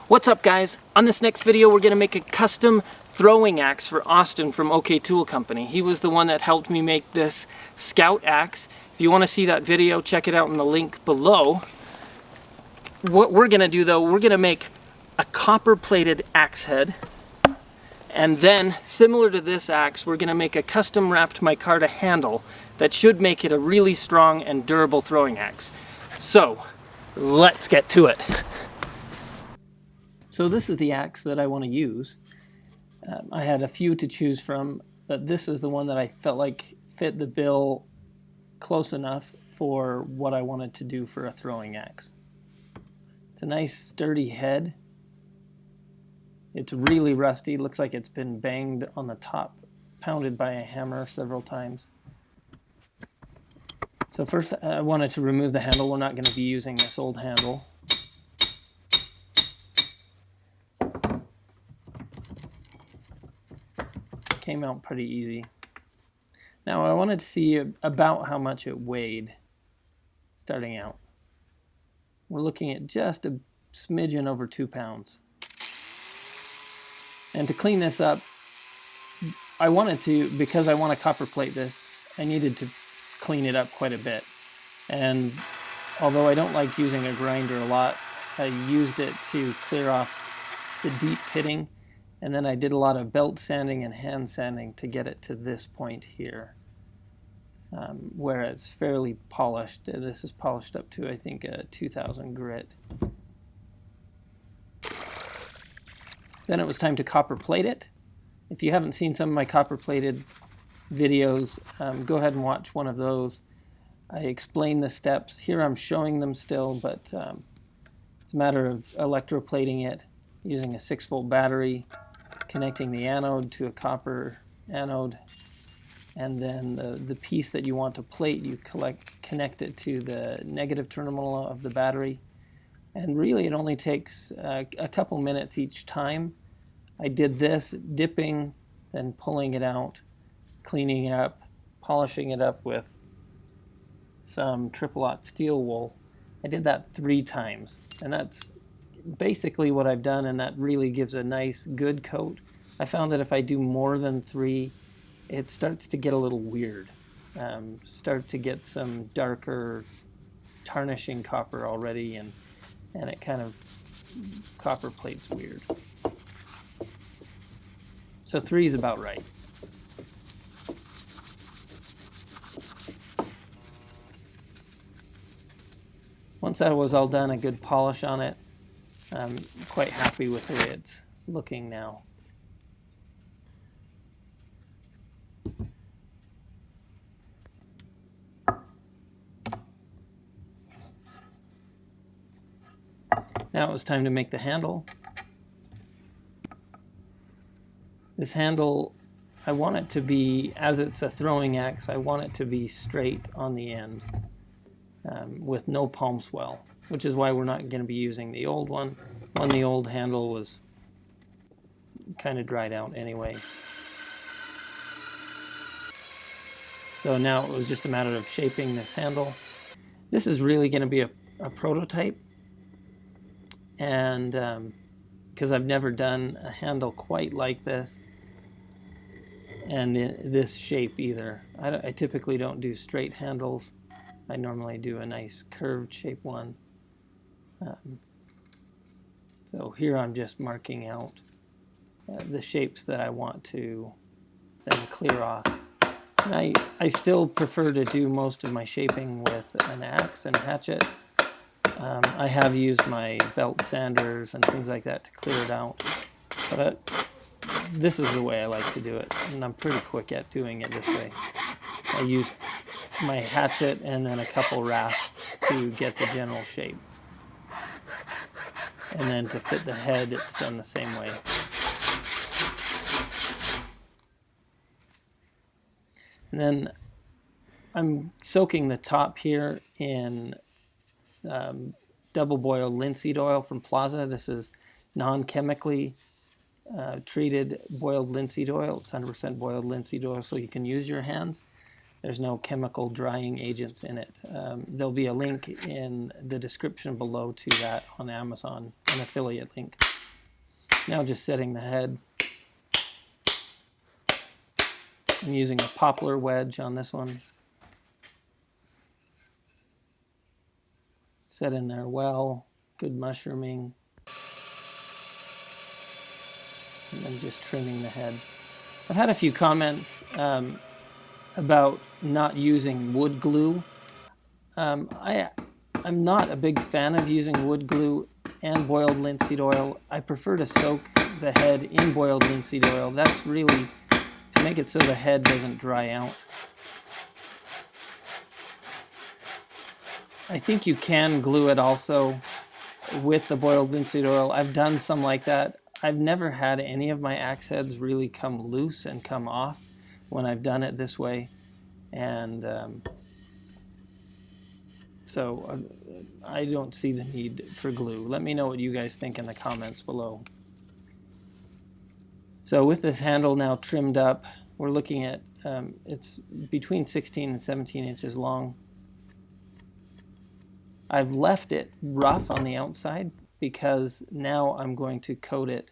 What's up, guys? On this next video we're going to make a custom throwing axe for Austin from OK Tool Company. He was the one that helped me make this Scout axe. If you want to see that video, check it out in the link below. What we're going to do though, we're going to make a copper plated axe head, and then similar to this axe we're going to make a custom wrapped micarta handle that should make it a really strong and durable throwing axe. So let's get to it. So this is the axe that I want to use. I had a few to choose from, but this is the one that I felt like fit the bill close enough for what I wanted to do for a throwing axe. It's a nice sturdy head. It's really rusty. Looks like it's been banged on the top, pounded by a hammer several times. So first I wanted to remove the handle. We're not going to be using this old handle. Came out pretty easy. Now I wanted to see about how much it weighed starting out. We're looking at just a smidgen over 2 pounds. And to clean this up, I wanted to, because I want to copper plate this, I needed to clean it up quite a bit. And although I don't like using a grinder a lot, I used it to clear off the deep pitting. And then I did a lot of belt sanding and hand sanding to get it to this point here, where it's fairly polished. This is polished up to, I think, a 2000 grit. Then it was time to copper plate it. If you haven't seen some of my copper plated videos, go ahead and watch one of those. I explain the steps. Here I'm showing them still, but it's a matter of electroplating it using a 6-volt battery, connecting the anode to a copper anode, and then the piece that you want to plate, you connect it to the negative terminal of the battery. And really it only takes a couple minutes each time. I did this dipping, then pulling it out, cleaning it up, polishing it up with some triple-aught steel wool. I did that 3 times, and that's basically what I've done, and that really gives a nice good coat. I found that if I do more than 3, it starts to get a little weird. Start to get some darker tarnishing copper already, and it kind of copper plates weird. So 3 is about right. Once that was all done, a good polish on it, I'm quite happy with the way it's looking now. Now it was time to make the handle. This handle, I want it to be, as it's a throwing axe, I want it to be straight on the end with no palm swell, which is why we're not going to be using the old one. The old handle was kind of dried out anyway. So now it was just a matter of shaping this handle. This is really going to be a prototype, and because I've never done a handle quite like this and in this shape either. I typically don't do straight handles. I normally do a nice curved shape one. So here I'm just marking out the shapes that I want to then clear off. And I still prefer to do most of my shaping with an axe and a hatchet. I have used my belt sanders and things like that to clear it out. But this is the way I like to do it, and I'm pretty quick at doing it this way. I use my hatchet and then a couple rasps to get the general shape. And then to fit the head, it's done the same way. And then I'm soaking the top here in double boiled linseed oil from Plaza. This is non-chemically treated boiled linseed oil. It's 100% boiled linseed oil, so you can use your hands. There's no chemical drying agents in it. There'll be a link in the description below to that on Amazon, an affiliate link. Now just setting the head. I'm using a poplar wedge on this one. Set in there well, good mushrooming. And then just trimming the head. I've had a few comments about not using wood glue. I'm not a big fan of using wood glue and boiled linseed oil. I prefer to soak the head in boiled linseed oil. That's really to make it so the head doesn't dry out. I think you can glue it also with the boiled linseed oil. I've done some like that. I've never had any of my axe heads really come loose and come off when I've done it this way. And so I don't see the need for glue. Let me know what you guys think in the comments below. So with this handle now trimmed up, we're looking at, it's between 16 and 17 inches long. I've left it rough on the outside because now I'm going to coat it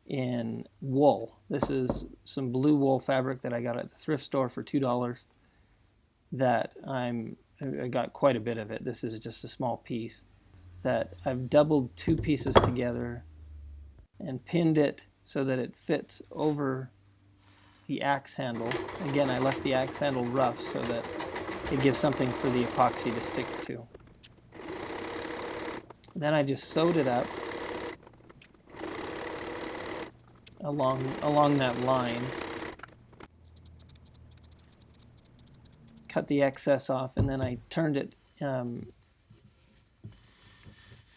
in wool. This is some blue wool fabric that I got at the thrift store for $2 that I got quite a bit of it. This is just a small piece that I've doubled two pieces together and pinned it so that it fits over the axe handle. Again, I left the axe handle rough so that it gives something for the epoxy to stick to. Then I just sewed it up along that line. Cut the excess off, and then I turned it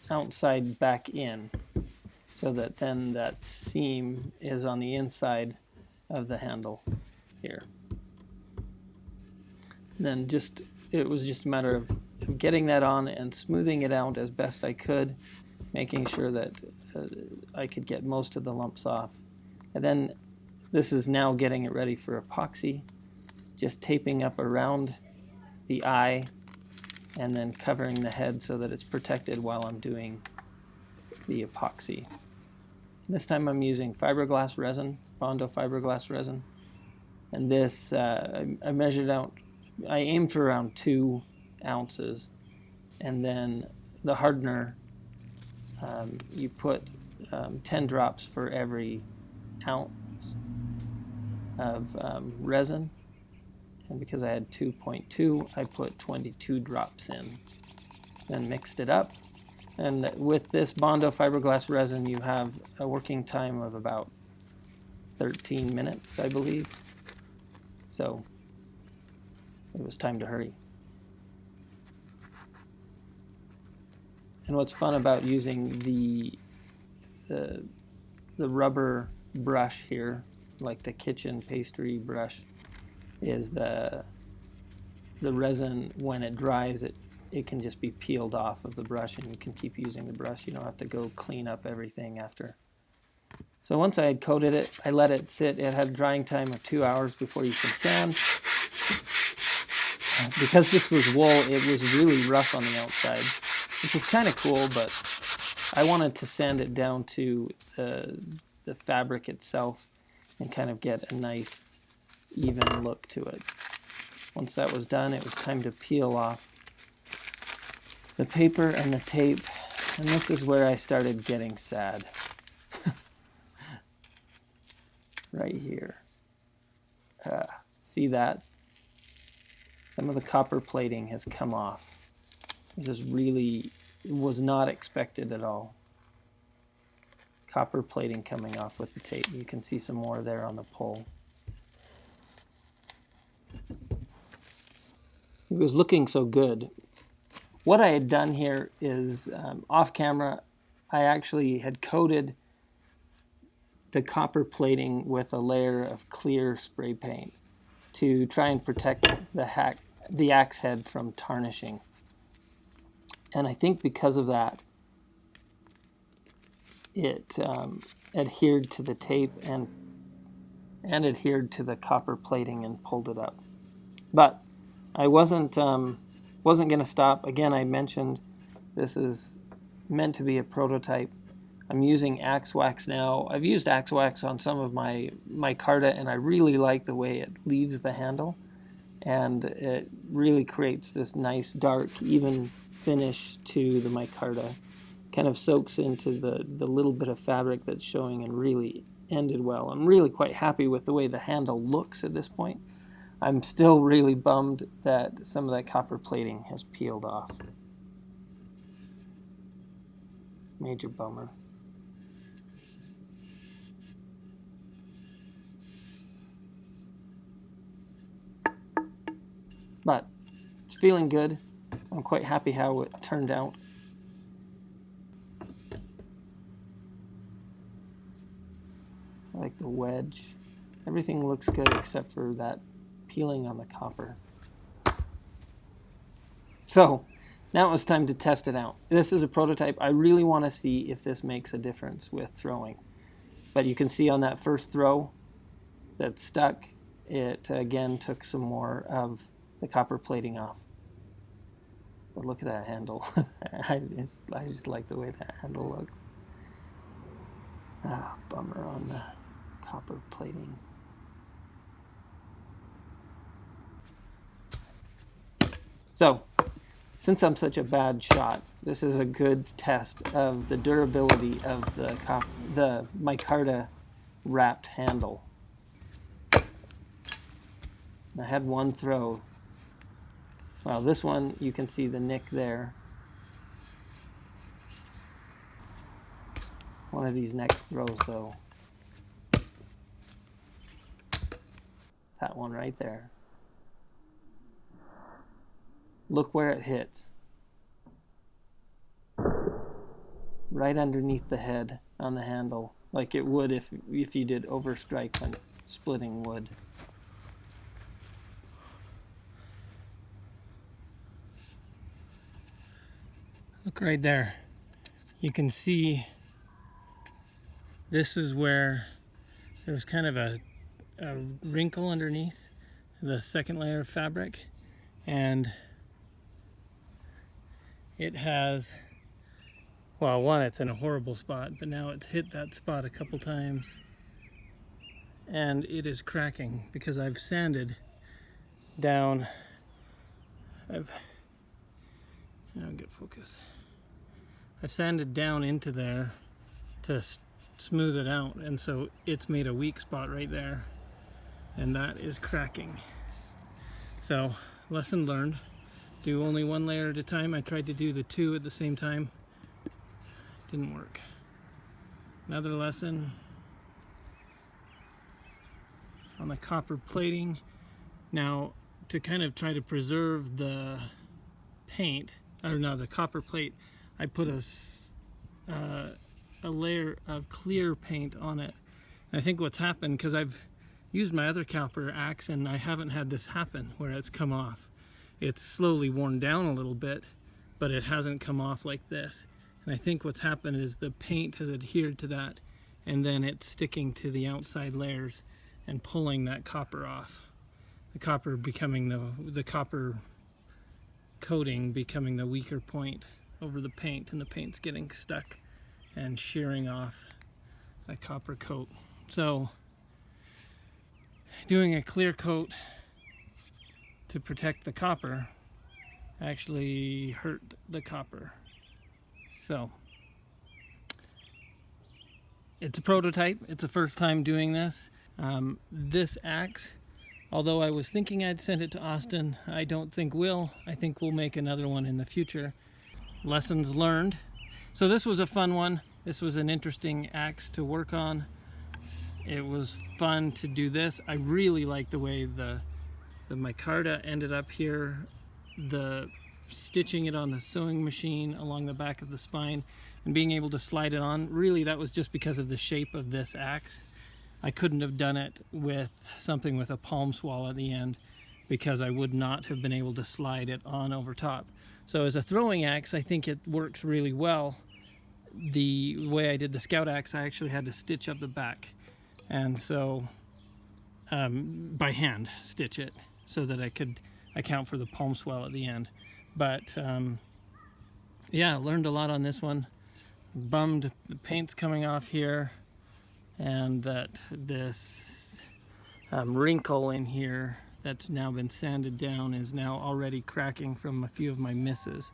outside back in so that then that seam is on the inside of the handle here. And then it was just a matter of getting that on and smoothing it out as best I could, making sure that I could get most of the lumps off. And then this is now getting it ready for epoxy, just taping up around the eye and then covering the head so that it's protected while I'm doing the epoxy. This time I'm using fiberglass resin, Bondo fiberglass resin. And this, I measured out, I aimed for around 2 ounces. And then the hardener, you put 10 drops for every ounce of resin. And because I had 2.2, I put 22 drops in. Then mixed it up. And with this Bondo fiberglass resin, you have a working time of about 13 minutes, I believe. So it was time to hurry. And what's fun about using the rubber brush here, like the kitchen pastry brush, is the resin, when it dries, it can just be peeled off of the brush and you can keep using the brush. You don't have to go clean up everything after. So once I had coated it, I let it sit. It had a drying time of 2 hours before you could sand. Because this was wool, it was really rough on the outside, which is kind of cool, but I wanted to sand it down to the fabric itself and kind of get a nice even look to it. Once that was done, it was time to peel off the paper and the tape, and this is where I started getting sad. Right here. See that? Some of the copper plating has come off. This is really, was not expected at all. Copper plating coming off with the tape. You can see some more there on the pole. It was looking so good. What I had done here is, off camera, I actually had coated the copper plating with a layer of clear spray paint to try and protect the axe head from tarnishing. And I think because of that, it adhered to the tape and adhered to the copper plating and pulled it up. But I wasn't going to stop. Again, I mentioned this is meant to be a prototype. I'm using axe wax now. I've used axe wax on some of my micarta, and I really like the way it leaves the handle, and it really creates this nice dark even finish to the micarta. Kind of soaks into the little bit of fabric that's showing, and really ended well. I'm really quite happy with the way the handle looks at this point. I'm still really bummed that some of that copper plating has peeled off. Major bummer. But it's feeling good. I'm quite happy how it turned out. I like the wedge. Everything looks good except for that peeling on the copper. So now it's time to test it out. This is a prototype. I really want to see if this makes a difference with throwing. But you can see on that first throw that stuck, it again took some more of the copper plating off. But look at that handle. I just like the way that handle looks. Ah, bummer on the copper plating. So, since I'm such a bad shot, this is a good test of the durability of the micarta wrapped handle. I had one throw. Well, this one, you can see the nick there. One of these next throws, though. That one right there. Look where it hits. Right underneath the head on the handle, like it would if you did overstrike when splitting wood. Look right there. You can see this is where there's kind of a wrinkle underneath the second layer of fabric, and it has, well, one, it's in a horrible spot, but now it's hit that spot a couple times and it is cracking because I've sanded down. Now get focus. I've sanded down into there to smooth it out, and so it's made a weak spot right there, and that is cracking. So, lesson learned. Do only one layer at a time. I tried to do the two at the same time. Didn't work. Another lesson on the copper plating. Now, to kind of try to preserve the paint, or no, the copper plate, I put a layer of clear paint on it. And I think what's happened, because I've used my other copper axe and I haven't had this happen where it's come off. It's slowly worn down a little bit, but it hasn't come off like this. And I think what's happened is the paint has adhered to that, and then it's sticking to the outside layers and pulling that copper off. The copper becoming the copper coating becoming the weaker point over the paint, and the paint's getting stuck and shearing off that copper coat. So doing a clear coat to protect the copper actually hurt the copper. So it's a prototype. It's the first time doing this. This axe, although I was thinking I'd send it to Austin, I don't think will. I think we'll make another one in the future. Lessons learned. So this was a fun one. This was an interesting axe to work on. It was fun to do this. I really like the way the micarta ended up here. The stitching it on the sewing machine along the back of the spine and being able to slide it on. Really, that was just because of the shape of this axe. I couldn't have done it with something with a palm swell at the end because I would not have been able to slide it on over top. So as a throwing axe, I think it works really well. The way I did the Scout axe, I actually had to stitch up the back, and so by hand stitch it so that I could account for the palm swell at the end. But yeah, learned a lot on this one. bummed the paint's coming off here, and that this wrinkle in here that's now been sanded down is now already cracking from a few of my misses.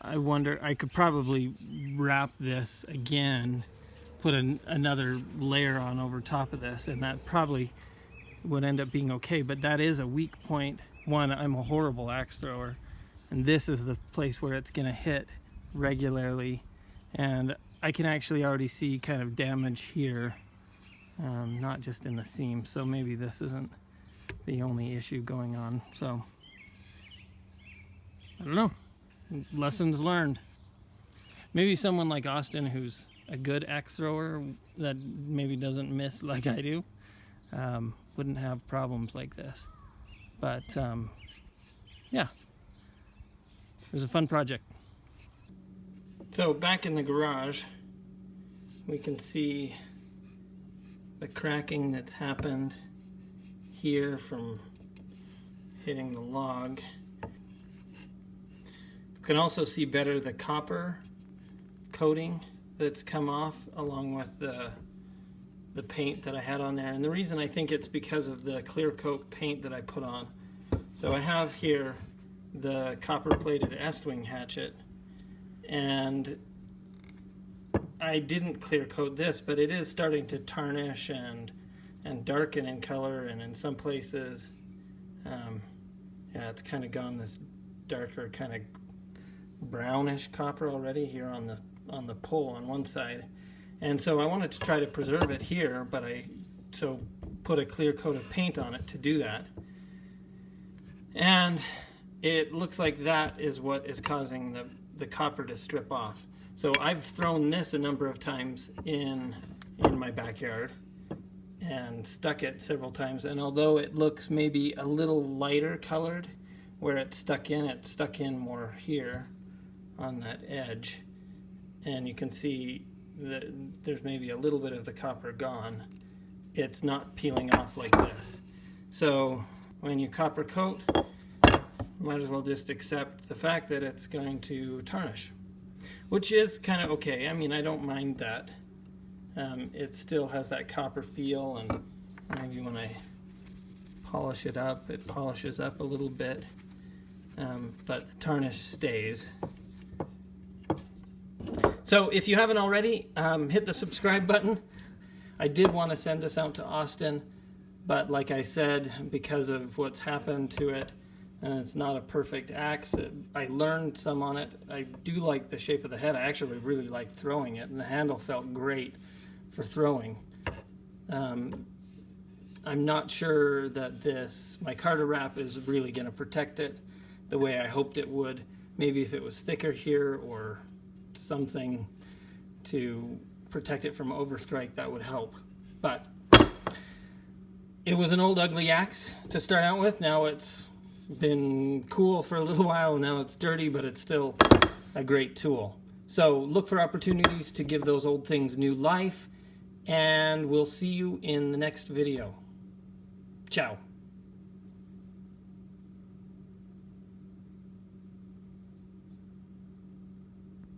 I wonder, I could probably wrap this again, put another layer on over top of this, and that probably would end up being okay. But that is a weak point. One, I'm a horrible axe thrower, and this is the place where it's going to hit regularly, and I can actually already see kind of damage here, not just in the seam. So maybe this isn't the only issue going on. So I don't know. Lessons learned. Maybe someone like Austin, who's a good axe thrower that maybe doesn't miss like I do, wouldn't have problems like this. But yeah, it was a fun project. So back in the garage, we can see the cracking that's happened here from hitting the log. You can also see better the copper coating that's come off along with the paint that I had on there. And the reason I think it's because of the clear coat paint that I put on. So I have here the copper plated Estwing hatchet, and I didn't clear coat this, but it is starting to tarnish and darken in color, and in some places yeah, it's kind of gone this darker kind of brownish copper already here on the pole on one side. And so I wanted to try to preserve it here, but I put a clear coat of paint on it to do that. And it looks like that is what is causing the copper to strip off. So I've thrown this a number of times in my backyard and stuck it several times, and although it looks maybe a little lighter colored where it's stuck in more here on that edge, and you can see that there's maybe a little bit of the copper gone. It's not peeling off like this. So when you copper coat, you might as well just accept the fact that it's going to tarnish, which is kind of okay. I mean, I don't mind that. It still has that copper feel, and maybe when I polish it up, it polishes up a little bit, but the tarnish stays. So if you haven't already, hit the subscribe button. I did want to send this out to Austin, but like I said, because of what's happened to it, and it's not a perfect axe, I learned some on it. I do like the shape of the head. I actually really like throwing it, and the handle felt great for throwing. I'm not sure that this micarta wrap is really going to protect it the way I hoped it would. Maybe if it was thicker here or something to protect it from overstrike, that would help. But it was an old ugly axe to start out with. Now it's been cool for a little while, and now it's dirty, but it's still a great tool. So look for opportunities to give those old things new life, and we'll see you in the next video. Ciao.